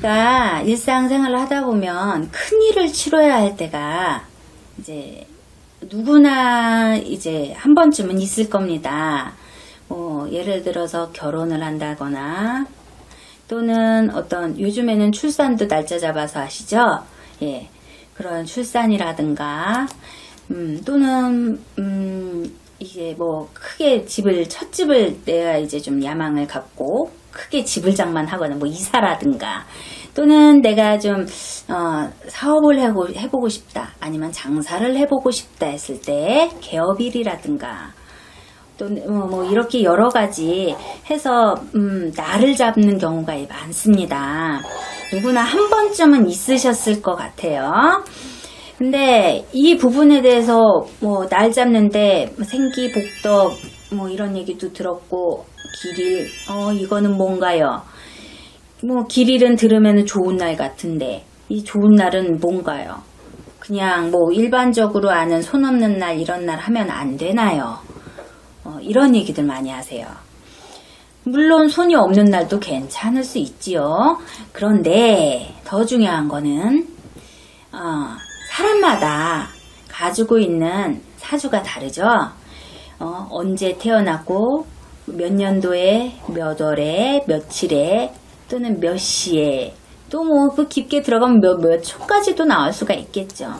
우리가 일상생활을 하다 보면 큰 일을 치러야 할 때가 이제 누구나 이제 한 번쯤은 있을 겁니다. 예를 들어서 결혼을 한다거나 또는 어떤 요즘에는 출산도 날짜 잡아서 하시죠? 예. 그런 출산이라든가 또는 이게 뭐 크게 첫 집을 내가 이제 좀 야망을 갖고 크게 집을 장만하거나 뭐 이사라든가 또는 내가 좀 사업을 해보고 싶다 아니면 장사를 해보고 싶다 했을 때 개업일이라든가 또 뭐 이렇게 여러 가지 해서 날을 잡는 경우가 많습니다. 누구나 한 번쯤은 있으셨을 것 같아요. 근데 이 부분에 대해서 뭐 날 잡는데 생기복덕 뭐 이런 얘기도 들었고 길일 이거는 뭔가요? 뭐 길일은 들으면 좋은 날 같은데 이 좋은 날은 뭔가요? 그냥 뭐 일반적으로 아는 손 없는 날 이런 날 하면 안 되나요? 이런 얘기들 많이 하세요. 물론 손이 없는 날도 괜찮을 수 있지요. 그런데 더 중요한 거는 사람마다 가지고 있는 사주가 다르죠. 언제 태어났고 몇 년도에 몇 월에 며칠에 또는 몇 시에 또 뭐 그 깊게 들어가면 몇 초까지도 나올 수가 있겠죠.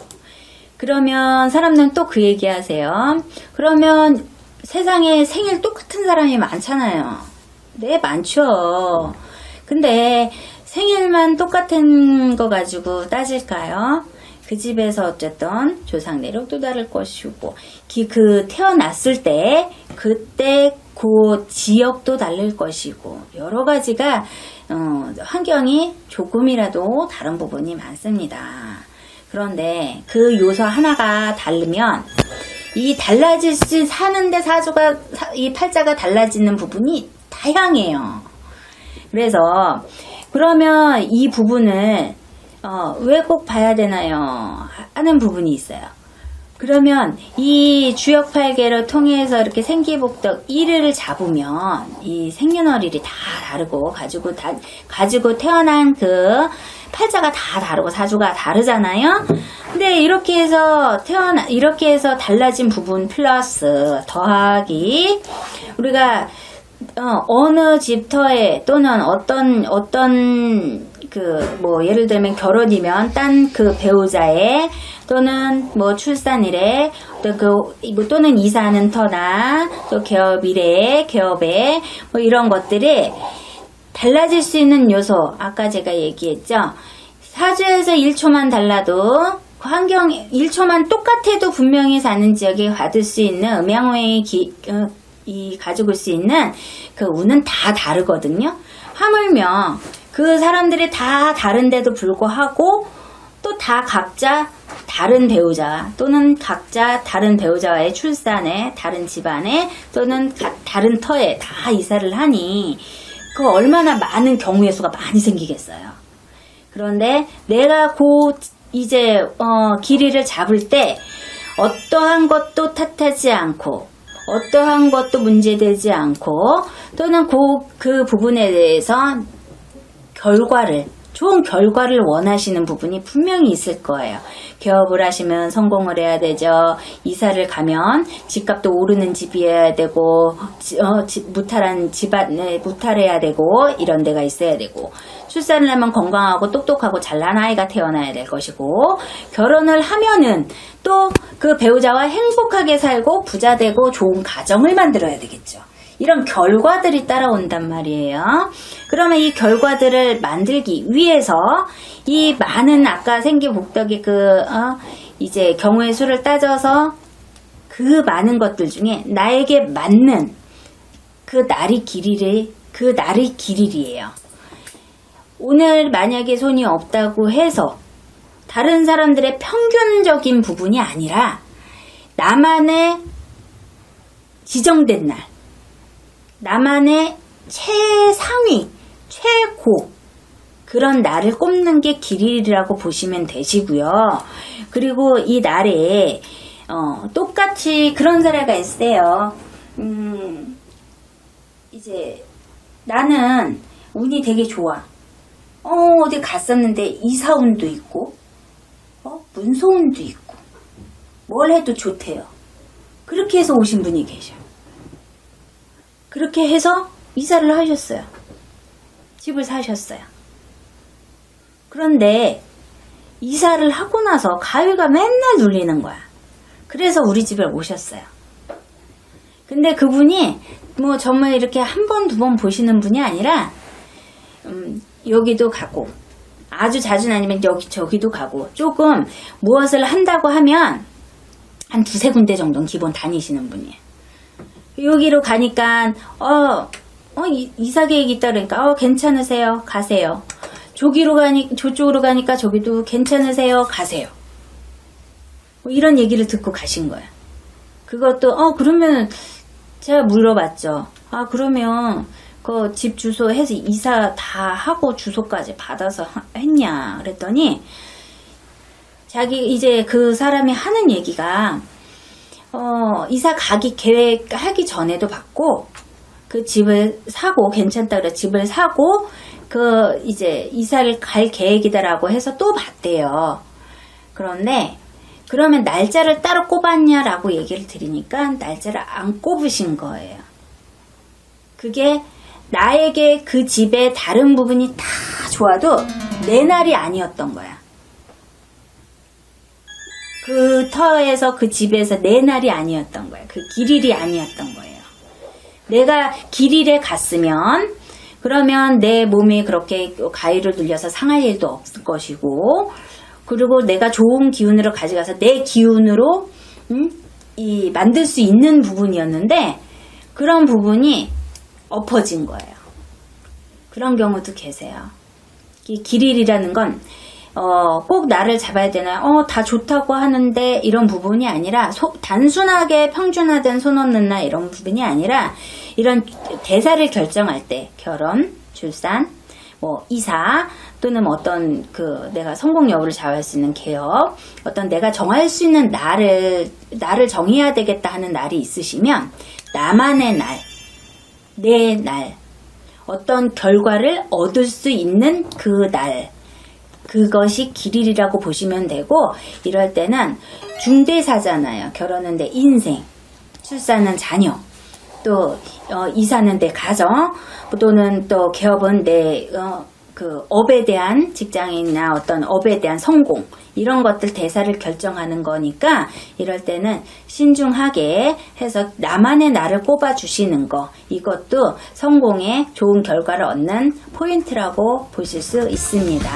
그러면 사람들은 또 그 얘기 하세요. 그러면 세상에 생일 똑같은 사람이 많잖아요. 네, 많죠. 근데 생일만 똑같은 거 가지고 따질까요? 그 집에서 어쨌든 조상 내력도 다를 것이고 그 태어났을 때 그때 그 지역도 다를 것이고 여러 가지가 환경이 조금이라도 다른 부분이 많습니다. 그런데 그 요소 하나가 다르면 이 사는데 사주가 이 팔자가 달라지는 부분이 다양해요. 그래서 그러면 이 부분을 왜 꼭 봐야 되나요? 하는 부분이 있어요. 그러면 이 주역팔계를 통해서 이렇게 생기복덕 1일을 잡으면 이 생년월일이 다 다르고 가지고 태어난 그 팔자가 다 다르고 사주가 다르잖아요. 근데 이렇게 해서 달라진 부분 플러스 더하기 우리가 어느 집터에 또는 어떤 뭐 예를 들면 결혼이면 딴 그 배우자의 또는 뭐 출산일에 또는 이사하는 터나 또 개업에 뭐 이런 것들이 달라질 수 있는 요소 아까 제가 얘기했죠. 사주에서 1초만 달라도 환경 1초만 똑같아도 분명히 사는 지역에 받을 수 있는 음양오행이 가지고 올 수 있는 그 운은 다 다르거든요. 하물며 그 사람들이 다 다른데도 불구하고 또 다 각자 다른 배우자 또는 각자 다른 배우자와의 출산에 다른 집안에 또는 다른 터에 다 이사를 하니 그 얼마나 많은 경우의 수가 많이 생기겠어요. 그런데 내가 이제 길이를 잡을 때 어떠한 것도 탓하지 않고 어떠한 것도 문제되지 않고 또는 그 부분에 대해서 좋은 결과를 원하시는 부분이 분명히 있을 거예요. 개업을 하시면 성공을 해야 되죠. 이사를 가면 집값도 오르는 집이어야 되고 무탈한 집안에 무탈해야 되고 이런 데가 있어야 되고 출산을 하면 건강하고 똑똑하고 잘난 아이가 태어나야 될 것이고 결혼을 하면은 또 그 배우자와 행복하게 살고 부자 되고 좋은 가정을 만들어야 되겠죠. 이런 결과들이 따라온단 말이에요. 그러면 이 결과들을 만들기 위해서 이 많은 아까 생기복덕의 이제 경우의 수를 따져서 그 많은 것들 중에 나에게 맞는 그 날이 길일이에요. 오늘 만약에 손이 없다고 해서 다른 사람들의 평균적인 부분이 아니라 나만의 지정된 날 나만의 최상위, 최고 그런 날을 꼽는 게 길일이라고 보시면 되시고요. 그리고 이 날에 똑같이 그런 사례가 있어요. 이제 나는 운이 되게 좋아. 어디 갔었는데 이사운도 있고, 문서운도 있고, 뭘 해도 좋대요. 그렇게 해서 오신 분이 계셔요. 그렇게 해서 이사를 하셨어요. 집을 사셨어요. 그런데 이사를 하고 나서 가위가 맨날 눌리는 거야. 그래서 우리 집에 오셨어요. 근데 그분이 뭐 정말 이렇게 한 번, 두 번 보시는 분이 아니라 여기도 가고 아주 자주는 아니면 저기도 가고 조금 무엇을 한다고 하면 한 두세 군데 정도는 기본 다니시는 분이에요. 여기로 가니까 이사 계획이 있다 그러니까 괜찮으세요? 가세요. 저쪽으로 가니까 저기도 괜찮으세요? 가세요. 뭐 이런 얘기를 듣고 가신 거예요. 그것도 그러면 제가 물어봤죠. 그러면 그 집 주소 해서 이사 다 하고 주소까지 받아서 했냐 그랬더니 자기 이제 그 사람이 하는 얘기가 이사 가기 계획하기 전에도 받고 그 집을 사고 괜찮다 그래 집을 사고 그 이제 이사를 갈 계획이다라고 해서 또 받대요. 그런데 그러면 날짜를 따로 꼽았냐라고 얘기를 드리니까 날짜를 안 꼽으신 거예요. 그게 나에게 그 집의 다른 부분이 다 좋아도 내 날이 아니었던 거야. 그 터에서 그 집에서 내 날이 아니었던 거야. 그 길일이 아니었던 거예요. 내가 길일에 갔으면 그러면 내 몸이 그렇게 가위를 눌려서 상할 일도 없을 것이고 그리고 내가 좋은 기운으로 가져가서 내 기운으로 만들 수 있는 부분이었는데 그런 부분이 엎어진 거예요. 그런 경우도 계세요. 이 길일이라는 건 꼭 나를 잡아야 되나 다 좋다고 하는데 이런 부분이 아니라 단순하게 평준화된 손 얻는 날 이런 부분이 아니라 이런 대사를 결정할 때 결혼, 출산, 뭐 이사 또는 어떤 내가 성공 여부를 좌우할 수 있는 개업 어떤 내가 정할 수 있는 나를 정해야 되겠다 하는 날이 있으시면 나만의 날, 내 날 어떤 결과를 얻을 수 있는 그 날 그것이 길일이라고 보시면 되고 이럴 때는 중대사잖아요. 결혼은 내 인생, 출산은 자녀, 또 이사는 내 가정, 또는 또 개업은 내 업에 대한 직장이나 어떤 업에 대한 성공 이런 것들 대사를 결정하는 거니까 이럴 때는 신중하게 해서 나만의 나를 꼽아주시는 거 이것도 성공에 좋은 결과를 얻는 포인트라고 보실 수 있습니다.